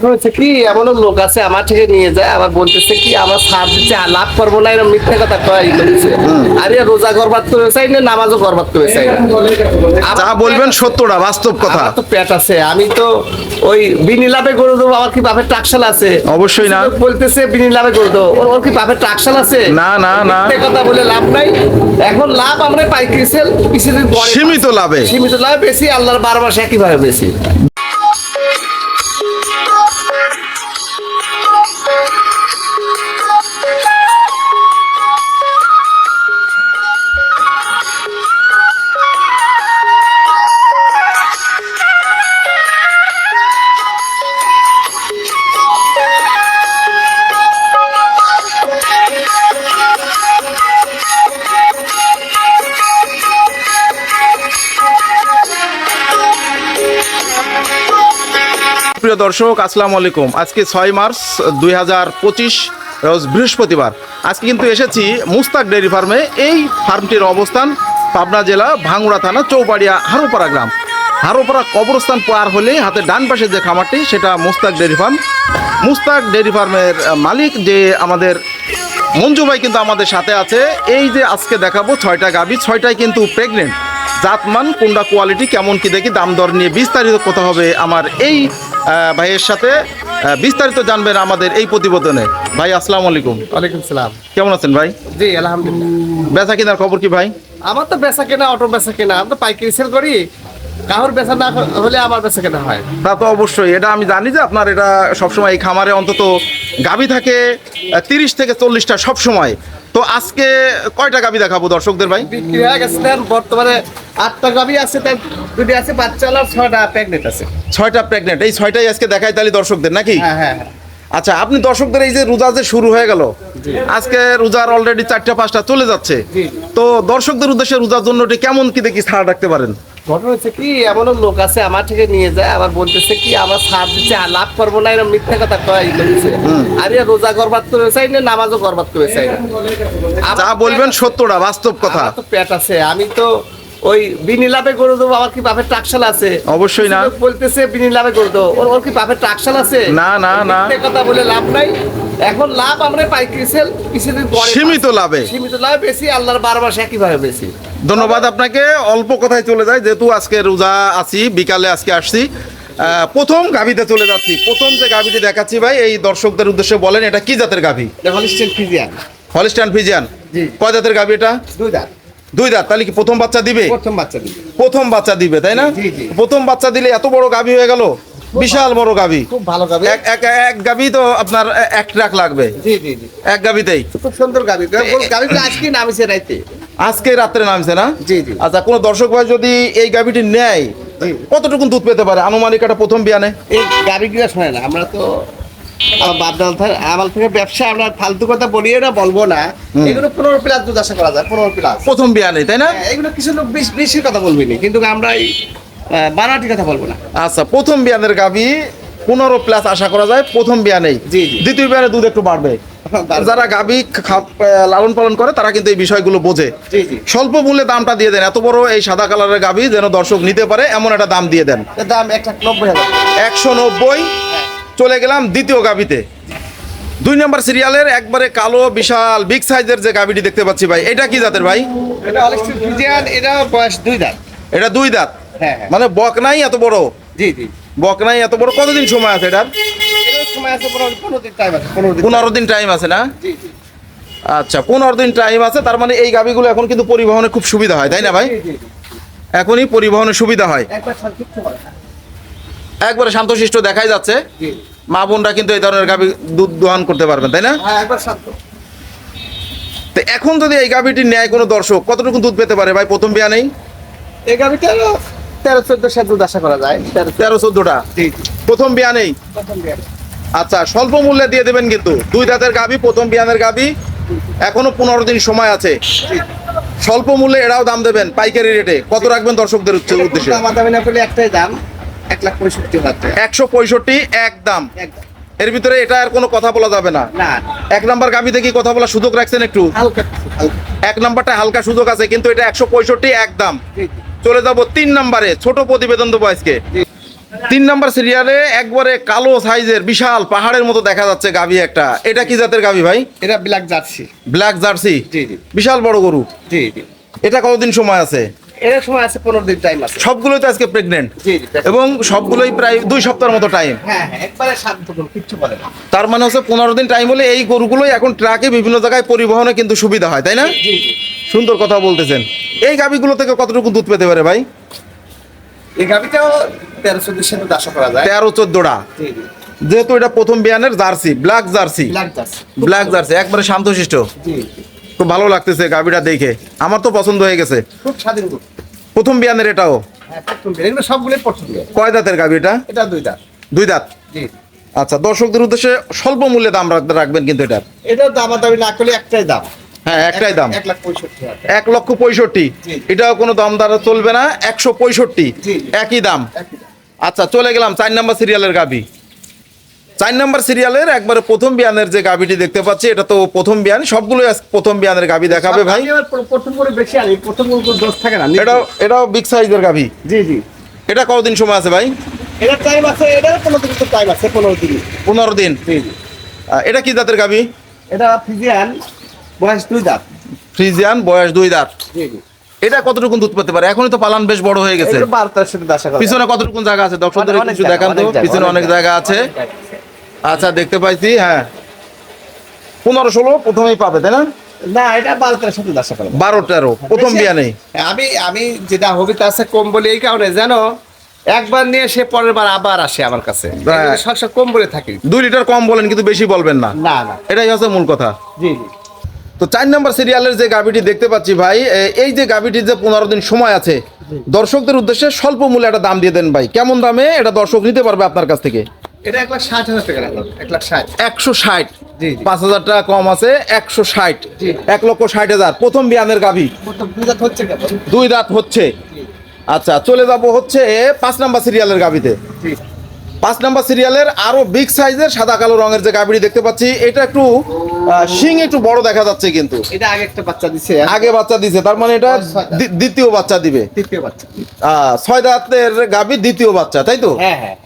ঘটনা হচ্ছে কি, এমন লোক আছে আমার থেকে নিয়ে যায়, আবার বলতেছে কি আমার সার দিচ্ছে লাভ করবো না, এরকম মিথ্যা কথা কয় বলছে। আরে রোজা বরবাদ করে চাই না, নামাজও বরবাদ করে চাই না। যা বলবেন সত্যটা, বাস্তব কথা। আমার তো পেট আছে, আমি তো ওই বিনি লাভে করে দেবো। আমার কি বাপের টাকশাল আছে? অবশ্যই না। বলতেছে বিনি লাভে করে দেবো, ওর কি বাপের টাকশাল আছে? না না না, মিথ্যা কথা বলে লাভ নাই। এখন লাভ আমরা পাইকারি সেল কিছুদিন পরে সীমিত লাভে, সীমিত লাভে বেশি, আল্লাহর 12 মাস একইভাবে বেশি। প্রিয় দর্শক, আসসালামু আলাইকুম। আজকে 6 মার্চ 2025 রোজ বৃহস্পতিবার। আজকে কিন্তু এসেছি মুস্তাক ডেয়ারি ফার্মে। এই ফার্মটির অবস্থান পাবনা জেলা ভাঙ্গুড়া থানা চৌপাড়িয়া হারোপাড়া গ্রাম। হারোপাড়া কবরস্থান পার হলেই হাতে ডান পাশে যে খামারটি, সেটা Mushtaq dairy farm. Mushtaq dairy ফার্মের মালিক যে আমাদের মঞ্জু ভাই কিন্তু আমাদের সাথে আছে। এই যে আজকে দেখাবো 6টা গাভী, 6টাই কিন্তু প্রেগনেন্ট। জাতমান কোনটা কোয়ালিটি কেমন কি দেখি, দাম দর নিয়ে বিস্তারিত কথা হবে আমার এই ভাইয়ের সাথে। বিস্তারিত জানবেন আমাদের এই প্রতিবেদনে। ভাই আসসালামু আলাইকুম। ওয়ালাইকুম সালাম। কেমন আছেন ভাই? জি আলহামদুলিল্লাহ। বেচা কেনার খবর কি ভাই? আমার তো বেচা কেনা, অটো বেচা কেনা, আমি তো পাইকারি সেল করি। কারোর বেচা না হলে আমার বেচা কেনা হয়। তা তো অবশ্যই, এটা আমি জানি যে আপনার এটা সবসময় এই খামারে অন্তত গাভী থাকে 30 থেকে 40টা সবসময়। তো আজকে কয়টা গাভী দেখাবো দর্শকদের ভাই? বিক্রি হয়ে গেছে, বর্তমানে 8টা গাভী আছে, তার দুটি আছে বাচ্চা, আর 6টা প্রেগনেন্ট আছে। 6টা প্রেগনেন্ট, এই 6টাই আজকে দেখাই তাহলে দর্শকদের নাকি? হ্যাঁ হ্যাঁ হ্যাঁ। আচ্ছা, আপনি দর্শকদের এই যে রোজা যে শুরু হয়ে গেল, আজকে রোজার অলরেডি 4টা 5টা চলে যাচ্ছে, জি। তো দর্শকদের উদ্দেশ্যে রোজার জন্য এটা কেমন কি দেখি ছাড় রাখতে পারেন? ঘটনা হচ্ছে কি, এমন লোক আছে আমার থেকে নিয়ে যায়, আবার বলতেছে কি আমার সার দিচ্ছে লাভ করবো না, এরকম মিথ্যা কথা কয় বলছে। আরে রোজা বরবাদ করে চাই না, নামাজও বরবাদ করে চাই না। যা বলবেন সত্যটা, বাস্তব কথা। আমার তো পেট আছে, আমি তো ওই বিনি লাভে করে দেবো। আমার কি বাপের টাকশাল আছে? অবশ্যই না। বলতেছে বিনি লাভে করে দেবো, ওর কি বাপের টাকশাল আছে? না না না, মিথ্যা কথা বলে লাভ নাই। এখন লাভ আমরা পাইকারি সেল কিছুদিন পরে সীমিত লাভে, সীমিত লাভে বেশি, আল্লাহর 12 মাস একইভাবে বেশি। ধন্যবাদ আপনাকে। অল্প কথায় চলে যায়, যেহেতু আজকে রোজা আছি, বিকালে আজকে আসছি। প্রথম গাভীতে চলে যাচ্ছি। প্রথম যে গাভীটি দেখাচ্ছি ভাই, এই দর্শকদের উদ্দেশ্যে বলেন এটা কি জাতের গাভী? Holstein Friesian. Holstein Friesian. জি। কয় জাতের গাভী এটা? 2 দাঁত। 2 দাঁত। তাহলে কি প্রথম বাচ্চা দিবে? প্রথম বাচ্চা দিবে। প্রথম বাচ্চা দিবে, তাই না? জি, জি। প্রথম বাচ্চা দিলে এত বড় গাভী হয়ে গেল, বিশাল বড় গাভী। খুব ভালো গাভী। এক গাভী তো আপনার 1 ট্রাক লাগবে। জি জি জি। এক গাভীতেই খুব সুন্দর গাভী। গাভীটা আজকে নামিছে রাইতে। আজকে রাত্রে নামছে না? জি জি। আচ্ছা, কোন দর্শক ভাই যদি এই গাভীটি নেয়, জি। কতটুকু দুধ পেতে পারে আনুমানিক একটা প্রথম বিয়ানে? এই গাভীগুলো শোনে না, আমরা তো আমার বাপ থেকে ব্যবসা, আমরা ফালতু কথা বলি না, বলবো না। এগুলো 15 প্লাস দুধ আশা করা যায়, 15 প্লাস প্রথম বিয়ানে, তাই না? এগুলো কিছু লোক বেশি কথা বলবি না, কিন্তু আমরা এই বানাটি কথা বলবো না। আচ্ছা, প্রথম বিয়ানের গাভী 15 প্লাস আশা করা যায় প্রথম বিয়ানেই। জি, জি। দ্বিতীয় বিয়ানে দুধ একটু বাড়বে। যারা গাভী লালন পালন করে তারা কিন্তু এই বিষয়গুলো বোঝে। জি জি। স্বল্প মূল্যে দামটা দিয়ে দেন, এত বড় এই সাদা কালারের গাভী যেন দর্শক নিতে পারে এমন একটা দাম দিয়ে দেন। এর দাম 1,90,000। 190। চলে গেলাম দ্বিতীয় গাভীতে। 2 নম্বর সিরিয়ালের একবারে কালো বিশাল বিগ সাইজের যে গাভীটি দেখতে পাচ্ছি ভাই, এটা কি জাতের ভাই? এটা হলিস্টিয়ান ফ্রিজিয়ান, এটা বয়স 2 দাঁত। এটা 2 দাঁত। হ্যাঁ হ্যাঁ। মানে বক নাই এত বড়, জি জি। বক নাই এত বড়। কতদিন সময় আছে এটার? এর সময় আছে 15 দিন টাইম আছে। 15 দিন। 15 দিন টাইম আছে না? জি জি। আচ্ছা, 15 দিন টাইম আছে। তার মানে এই গাভীগুলো এখন কিন্তু পরিবহনে খুব সুবিধা হয়, তাই না ভাই? জি জি জি। এখনই পরিবহনে সুবিধা হয়। একবার সংক্ষিপ্ত করে। একবারে শান্তশিষ্ট দেখাই যাচ্ছে। জি। মা বোনরা কিন্তু এই ধরনের গাভী দুধ দোহন করতে পারবেন, তাই না? হ্যাঁ, একবার শান্ত। তো এখন যদি এই গাভীটি নেয় কোনো দর্শক, কতটুকু দুধ পেতে পারে ভাই প্রথম বিয়ানেই? এই গাভীটা 13-14 দুধ আশা করা যায়। 13-14টা জি জি। প্রথম বিয়ানেই। প্রথম বিয়ান। আচ্ছা, স্বল্প মূল্যে দিয়ে দেবেন কিন্তু। 2 দাঁতের গাভী, প্রথম বিয়ানের গাভী, এখনো 15 দিন সময় আছে। স্বল্প মূল্যে এরাও দাম দেবেন পাইকারি রেটে। কত রাখবেন দর্শকদের উদ্দেশ্যে? আমার দামি না করলে একটাই দাম 1,65,000 টাকা। 165 এক দাম। একদম। এর ভিতরে এটা আর কোনো কথা বলা যাবে না। না, 1 নাম্বার গাভীতে কি কথা বলার সুযোগ রাখছেন একটু? হালকা হালকা। 1 নাম্বারটা হালকা সুযোগ আছে, কিন্তু এটা 165 এক দাম। জি জি। চলে যাব 3 নাম্বারে। ছোট প্রতিবেদন দেবো আজকে। জি। 3 নাম্বার সিরিয়ালে একবারে কালো সাইজের বিশাল পাহাড়ের মতো দেখা যাচ্ছে গাভী একটা, এটা কি জাতের গাভী ভাই? এটা ব্ল্যাক জার্সি। ব্ল্যাক জার্সি, জি জি বিশাল বড় গরু। জি জি। এটা কতদিন সময় আছে? এর সময় আছে 15 দিন টাইম আছে। সবগুলোই তো আজকে প্রেগনেন্ট জি জি। এবং সবগুলোই প্রায় 2 সপ্তাহের মতো টাইম। হ্যাঁ হ্যাঁ, একবারে শান্ত কোনো কিচ্ছু বলে না। তার মানে হচ্ছে 15 দিন টাইম হলে এই গরুগুলোই এখন ট্রাকে বিভিন্ন জায়গায় পরিবহনে কিন্তু সুবিধা হয়, তাই না? জি জি। সুন্দর কথা বলতেছেন। এই গাভীগুলো থেকে কতটুকু দুধ পেতে পারে ভাই? এই গাভিটাও 13-14 সাথে দাসা করা যায়। 13-14টা। জি জি। যেহেতু এটা প্রথম বিয়ানের Jersey, black Jersey. Black Jersey. Black Jersey একবারে শান্তশিষ্ট। জি জি। খুব ভালো লাগতেছে গাভীটা দেখে, আমার তো পছন্দ হয়ে গেছে। খুব স্বাধীন গরু। প্রথম বিয়ানের এটাও। হ্যাঁ, এগুলো সবগুলোই পছন্দ। কয় দাঁতের গাভী এটা? এটা 2 দাঁত। 2 দাঁত। জি। আচ্ছা, দর্শকদের উদ্দেশ্যে স্বল্প মূল্যে দাম রাখবেন কিন্তু এটার। এটার দামাদামি না করলে একটাই দাম। হ্যাঁ, একটাই দাম 1,65,000। 1,65,000। জি। এটাও কোনো দাম দ্বারা চলবে না, 165। জি। একই দাম। একই দাম। আচ্ছা, চলে গেলাম 4 নাম্বার সিরিয়ালের গাভী। 4 নাম্বার সিরিয়ালের একবারে প্রথম বিয়ানের যে গাভীটি দেখতে পাচ্ছি, এটা তো প্রথম বিয়ান, সবগুলোই প্রথম বিয়ানের গাভী দেখাবে ভাই। আমি আবার প্রথম করে বেশি আনি, প্রথম করে দোষ থাকে না। এটাও বিগ সাইজের গাভী। জি জি। এটা কতদিন সময় আছে ভাই? এটা টাইম আছে, এটা 15 দিন টাইম আছে, 15 দিন। 15 দিন। জি জি। এটা কি জাতের গাভী? এটা ফিজিয়ান, বয়স 2 দাঁত। ফ্রিজিয়ান, বয়স 2 দাঁত। জি জি। এটা কতটুকু দুধ পেতে পারে? এখনই তো পালান বেশ বড় হয়ে গেছে। এটা 12টার সাথে দাসা করা যায়। পিছনে কতটুকু জায়গা আছে দর্শকদের অনেক কিছু জায়গা, দেখান তো। অনেক জায়গা, পিছনে অনেক জায়গা আছে। আচ্ছা, দেখতে পাইছি। হ্যাঁ, 15-16 প্রথমেই পাবে, তাই না? না, এটা 12টার সাথে দাসা করা যায়। 12-13 প্রথম বেশি- বিয়ানেই। আমি যেটা হবে তার সাথে কম বলে এই কারণে জানো, একবার নিয়ে সে পরের বার আবার আসে আমার কাছে। হ্যাঁ। সবসময় কম বলে থাকি। 2 লিটার কম বলেন কিন্তু বেশি বলবেন না, না না। এটাই হচ্ছে মূল কথা। জি জি। তো 4 নাম্বার সিরিয়ালের যে গাভীটি দেখতে পাচ্ছি ভাই, এই যে গাভীটির যে 15 দিন সময় আছে, দর্শকদের উদ্দেশ্যে স্বল্প মূল্যে একটা দাম দিয়ে দেন ভাই। কেমন দামে এটা দর্শক নিতে পারবে আপনার কাছ থেকে? এটা 1,60,000 টাকা রাখলাম। 1,60,000। 160। জি, জি। 5,000 টাকা কম আছে, 160। জি। 1,60,000 প্রথম বিয়ানের গাভী। প্রথম 2 দাঁত হচ্ছে কেমন? 2 দাঁত হচ্ছে। আচ্ছা, চলে যাব হচ্ছে 5 নাম্বার সিরিয়ালের গাভীতে। জি। 5 নাম্বার সিরিয়ালের আরো বিগ সাইজের সাদা কালো রঙের যে গাভীটি দেখতে পাচ্ছি, এটা একটু শিং একটু বড় দেখা যাচ্ছে কিন্তু। এটা আগে একটা বাচ্চা দিছে। আগে বাচ্চা দিছে, তার মানে এটা 6 দাঁত। দ্বিতীয় বাচ্চা দিবে। তৃতীয় বাচ্চা। 6 দাঁতের গাভী, দ্বিতীয় বাচ্চা, তাই তো? হ্যাঁ হ্যাঁ।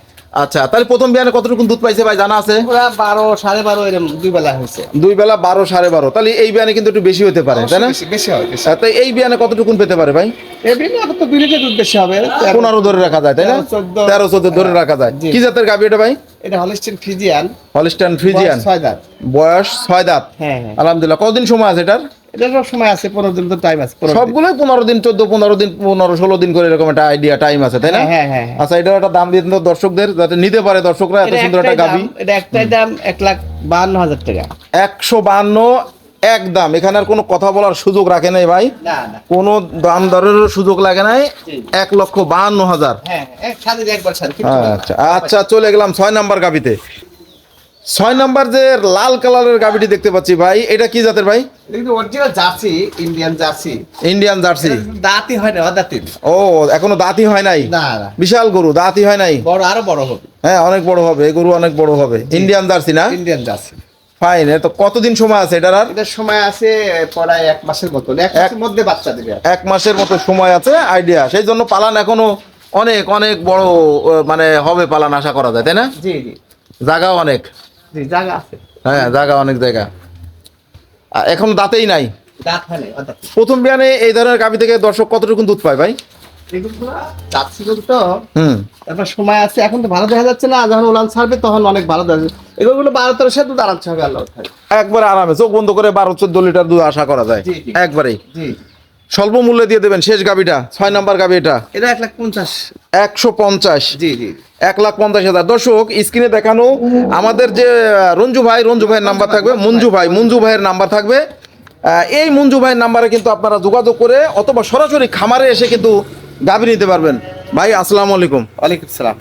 আচ্ছা, তাহলে প্রথম বিয়ানে কতটুকু দুধ পাইছে ভাই জানা আছে? পুরা 12, 12.5 এরকম 2 বেলা হয়েছে। 2 বেলা 12, 12.5। তাহলে এই বিয়ানে কিন্তু একটু বেশি হতে পারে, তাই না? বেশি বেশি হয় বেশি। তাই এই বিয়ানে কতটুকু পেতে পারে ভাই? এমনি তো 2 লিটার দুধ বেশি হবে। 15 ধরে রাখা যায়, তাই না? 13-14 ধরে রাখা যায়। জি। কি জাতের গাভী এটা ভাই? এটা হলস্টিন ফিজিয়ান। হলস্টাইন ফ্রিজিয়ান, 6 দাঁত। বয়স 6 দাঁত। হ্যাঁ হ্যাঁ। আলহামদুলিল্লাহ। কতদিন সময় আছে এটার? এটা সব সময় আছে, 15 দিন তো টাইম আছে। 15 দিন। সবগুলোই 15 দিন, 15 দিন, 16 দিন করে এরকম একটা আইডিয়া টাইম আছে, তাই না? হ্যাঁ, হ্যাঁ, হ্যাঁ। আচ্ছা, এটার একটা দাম দিয়ে দিন তো দর্শকদের, যাতে নিতে পারে দর্শকরা এত এটা সুন্দর একটা একটাই গাভী। দাম, এটা একটাই দাম 1,52,000 টাকা। 152 এক দাম। এখানে আর কোনো কথা বলার সুযোগ রাখে নাই ভাই, না না। কোনো দাম দরের সুযোগ লাগে নাই। জি। 1,52,000। হ্যাঁ, এক সাথে একবার সাথে। আচ্ছা আচ্ছা, চলে গেলাম 6 নাম্বার গাভীতে। 6 নাম্বার যে লাল কালারের গাভীটি দেখতে পাচ্ছি ভাই, এটা কি জাতের ভাই? কিন্তু original Jersey, Indian Jersey. Indian Jersey. দাঁতই হয় না, অদাঁতিন। ও, এখনো দাঁতই হয় নাই? না না। বিশাল গরু, দাঁতই হয় নাই। বড়, আরো বড় হবে। হ্যাঁ, অনেক বড় হবে এই গরু, অনেক বড় হবে। ইন্ডিয়ান জার্সি না? Indian jersey. ফাইন। তো কতদিন সময় আছে এটার? আর এটার সময় আছে প্রায় 1 মাসের মতো। 1 মাসের মধ্যে বাচ্চা দেবে। 1 মাসের মতো সময় আছে আইডিয়া। সেই জন্য পালান এখনো অনেক অনেক বড় মানে হবে পালান আশা করা যায়, তাই না? জি জি। জায়গাও অনেক। জি, জায়গা আছে। হ্যাঁ, জায়গা অনেক জায়গা। এখন দাঁতেই নাই। দাঁত হয় না, অদাঁতিন। প্রথম বিয়ানে এই ধরনের গাভী থেকে দর্শক কতটুকু দুধ পায় ভাই? এগুলো জার্সি গরু তো, হুম। তারপর সময় আছে, এখন তো ভালো দেখা যাচ্ছে না। যখন উলান ছাড়বে তখন অনেক ভালো দেখা যাবে। এগুলো 12-13 সাথে দুধ আরামসে হবে, আল্লাহ খায়। একবারে আরামে চোখ বন্ধ করে 12-14 লিটার দুধ আশা করা যায়। জি, জি। একবারেই জি। স্বল্প মূল্যে দিয়ে দেবেন শেষ গাভীটা, 6 নাম্বার গাভী এটা। এটা 1,50,000। 150। জি জি। 1,50,000। দর্শক স্ক্রিনে দেখানো আমাদের যে রঞ্জু ভাইয়ের নাম্বার থাকবে, মঞ্জু ভাইয়ের নাম্বার থাকবে। এই মঞ্জু ভাইয়ের নাম্বারে কিন্তু আপনারা যোগাযোগ করে অথবা সরাসরি খামারে এসে কিন্তু গাভী নিতে পারবেন। ভাই আসসালামু আলাইকুম। ওয়ালাইকুম সালাম।